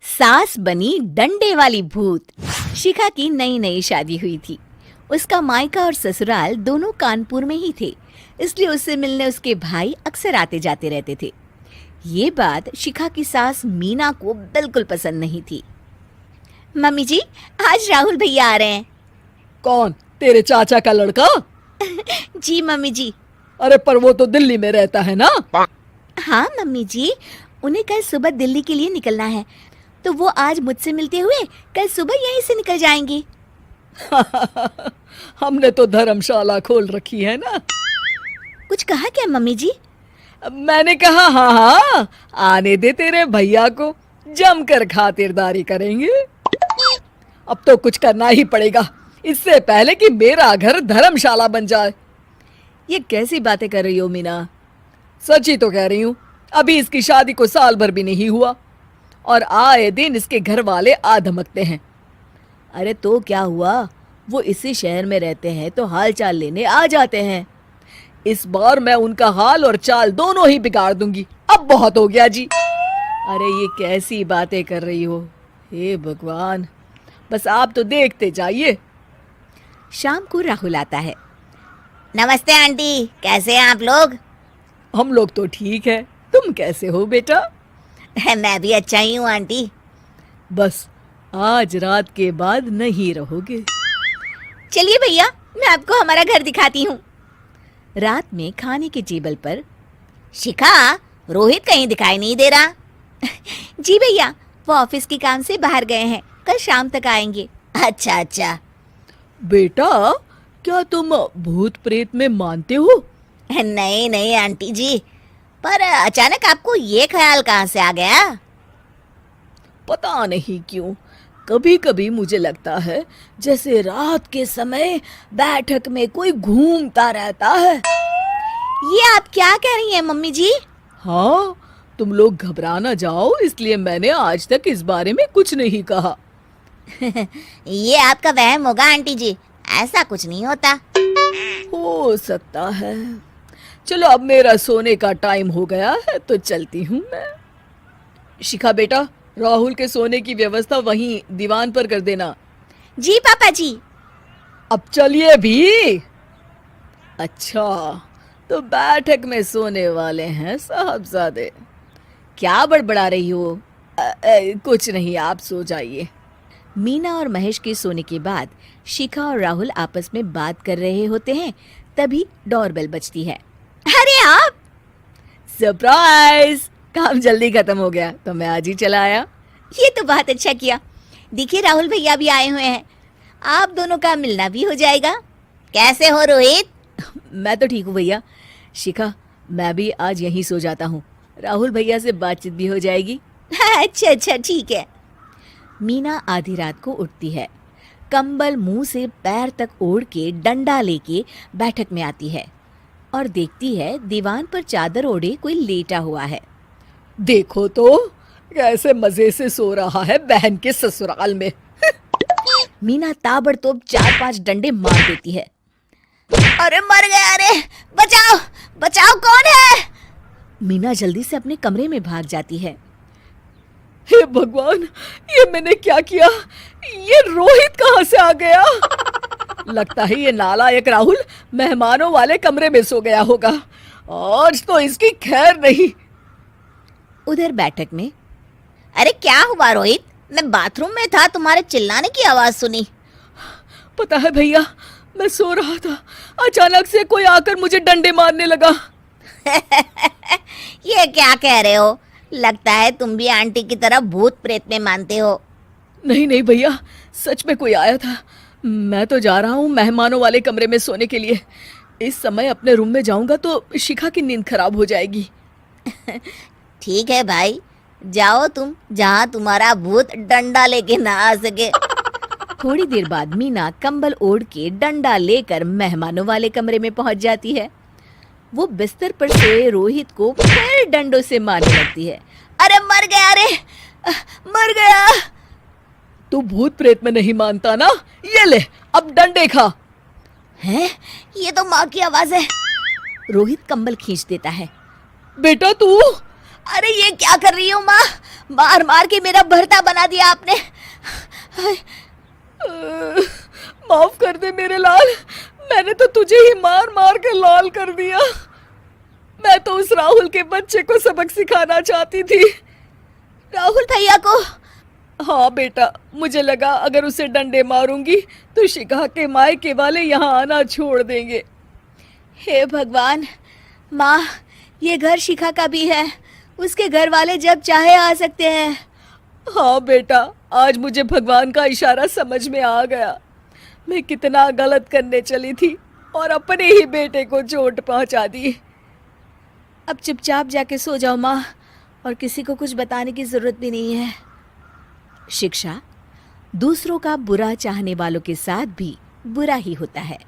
सास बनी डंडे वाली भूत। शिखा की नई नई शादी हुई थी। उसका मायका और ससुराल दोनों कानपुर में ही थे, इसलिए उससे मिलने उसके भाई अक्सर आते जाते रहते थे। ये बात शिखा की सास मीना को बिल्कुल पसंद नहीं थी। मम्मी जी, आज राहुल भैया आ रहे हैं। कौन? तेरे चाचा का लड़का? जी मम्मी जी। अरे पर वो तो दिल्ली में रहता है ना। हाँ मम्मी जी, उन्हें कल सुबह दिल्ली के लिए निकलना है, तो वो आज मुझसे मिलते हुए कल सुबह यहीं से निकल जाएंगे। हमने तो धर्मशाला खोल रखी है ना। कुछ कहा क्या मम्मी जी? मैंने कहा हाँ हाँ, आने दे तेरे भैया को, जमकर खातिरदारी करेंगे। अब तो कुछ करना ही पड़ेगा, इससे पहले कि मेरा घर धर्मशाला बन जाए। ये कैसी बातें कर रही हो मीना? सच ही तो कह रही हूँ। अभी इसकी शादी को साल भर भी नहीं हुआ और आए दिन इसके घर वाले आ धमकते हैं। अरे तो क्या हुआ, वो इसी शहर में रहते हैं तो हाल चाल लेने आ जाते हैं। इस बार मैं उनका हाल और चाल दोनों ही बिगाड़ दूंगी। अब बहुत हो गया जी। अरे ये कैसी बातें कर रही हो, हे भगवान, बस आप तो देखते जाइए। शाम को राहुल आता है। नमस्ते आंटी, कैसे हैं आप लोग? हम लोग तो ठीक है, तुम कैसे हो बेटा? मैं भी अच्छा ही हूँ आंटी। बस आज रात के बाद नहीं रहोगे। चलिए भैया, मैं आपको हमारा घर दिखाती हूँ। रात में खाने के टेबल पर शिखा, रोहित कहीं दिखाई नहीं दे रहा। जी भैया, वो ऑफिस के काम से बाहर गए हैं, कल शाम तक आएंगे। अच्छा अच्छा। बेटा, क्या तुम भूत प्रेत में मानते हो? नहीं नहीं आंटी जी, पर अचानक आपको ये ख्याल कहाँ से आ गया? पता नहीं क्यों, कभी कभी मुझे लगता है जैसे रात के समय बैठक में कोई घूमता रहता है। ये आप क्या कह रही हैं मम्मी जी? हाँ, तुम लोग घबरा ना जाओ, इसलिए मैंने आज तक इस बारे में कुछ नहीं कहा। ये आपका वहम होगा आंटी जी, ऐसा कुछ नहीं होता। हो सकता है। चलो अब मेरा सोने का टाइम हो गया है तो चलती हूँ मैं। शिखा बेटा, राहुल के सोने की व्यवस्था वहीं दीवान पर कर देना। जी पापा जी। अब चलिए भी। अच्छा, तो बैठक में सोने वाले हैं साहबजादे। क्या बड़बड़ा रही हो? कुछ नहीं, आप सो जाइए। मीना और महेश के सोने के बाद शिखा और राहुल आपस में बात कर रहे होते हैं, तभी डोरबेल बजती है। अरे आप! सरप्राइज! काम जल्दी खत्म हो गया तो मैं आज ही चला आया। ये तो बहुत अच्छा किया। देखिए राहुल भैया भी आए हुए हैं, आप दोनों का मिलना भी हो जाएगा। कैसे हो रोहित? मैं तो ठीक हूँ भैया। शिखा, मैं भी आज यहीं सो जाता हूँ, राहुल भैया से बातचीत भी हो जाएगी। अच्छा अच्छा, ठीक है। मीना आधी रात को उठती है, कंबल मुंह से पैर तक ओढ़ के डंडा लेके बैठक में आती है और देखती है दीवान पर चादर ओढ़े कोई लेटा हुआ है। देखो तो कैसे मजे से सो रहा है बहन के ससुराल में। मीना ताबड़तोड़ 4-5 डंडे मार देती है। अरे मर गया, अरे बचाओ बचाओ, कौन है? मीना जल्दी से अपने कमरे में भाग जाती है। हे भगवान, ये मैंने क्या किया? ये रोहित कहाँ से आ गया? लगता है ये नालायक राहुल मेहमानों वाले कमरे में सो गया होगा। आज तो इसकी खैर नहीं। उधर बैठक में, अरे क्या हुआ रोहित? मैं बाथरूम में था, तुम्हारे चिल्लाने की आवाज सुनी। पता है भैया, मैं सो रहा था, अचानक से कोई आकर मुझे डंडे मारने लगा। ये क्या कह रहे हो? लगता है तुम भी आंटी की तरह भूत प्रेत में मानते हो। नहीं नहीं भैया, सच में कोई आया था। मैं तो जा रहा हूँ मेहमानों वाले कमरे में सोने के लिए। इस समय अपने रूम में जाऊंगा तो शिखा की नींद खराब हो जाएगी। ठीक है भाई, जाओ तुम, जहाँ तुम्हारा भूत डंडा लेके ना आ सके। थोड़ी देर बाद मीना कंबल ओढ़ के डंडा लेकर मेहमानों वाले कमरे में पहुंच जाती है। वो बिस्तर पर सोए रोहित को फिर डंडों से मारने लगती है। अरे मर गया, अरे मर गया। तू भूत प्रेत में नहीं मानता ना? ये ले, अब डंडे खा। हैं? ये तो माँ की आवाज है। रोहित कंबल खींच देता है। बेटा तू! अरे ये क्या कर रही हो माँ? मार मार के मेरा भरता बना दिया आपने। माफ कर दे मेरे लाल, मैंने तो तुझे ही मार मार के लाल कर दिया। मैं तो उस राहुल के बच्चे को सबक सिखाना चाहती थी। राहुल भैया को? हाँ बेटा, मुझे लगा अगर उसे डंडे मारूंगी तो शिखा के मायके वाले यहाँ आना छोड़ देंगे। हे भगवान, माँ ये घर शिखा का भी है, उसके घर वाले जब चाहे आ सकते हैं। हाँ बेटा, आज मुझे भगवान का इशारा समझ में आ गया। मैं कितना गलत करने चली थी और अपने ही बेटे को चोट पहुंचा दी। अब चुपचाप जाके सो जाओ माँ, और किसी को कुछ बताने की जरूरत भी नहीं है। शिक्षा दूसरों का बुरा चाहने वालों के साथ भी बुरा ही होता है।